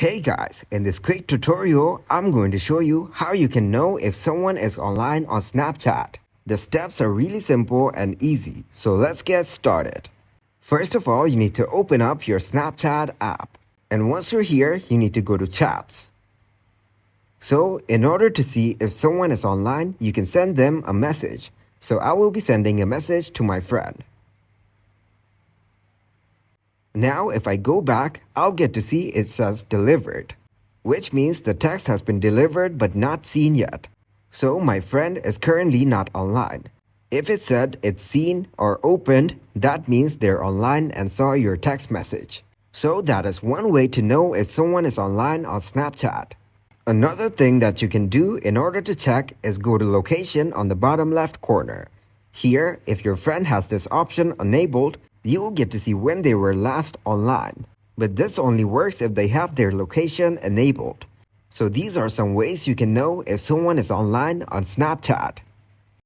Hey guys, in this quick tutorial, I'm going to show you how you can know if someone is online on Snapchat. The steps are really simple and easy, so let's get started. First of all, you need to open up your Snapchat app. And once you're here, you need to go to Chats. So, in order to see if someone is online, you can send them a message. So I will be sending a message to my friend. Now, if I go back, I'll get to see it says delivered, which means the text has been delivered but not seen yet. So my friend is currently not online. If it said it's seen or opened, that means they're online and saw your text message. So that is one way to know if someone is online on Snapchat. Another thing that you can do in order to check is go to location on the bottom left corner. Here, if your friend has this option enabled, you will get to see when they were last online. But this only works if they have their location enabled. So these are some ways you can know if someone is online on Snapchat.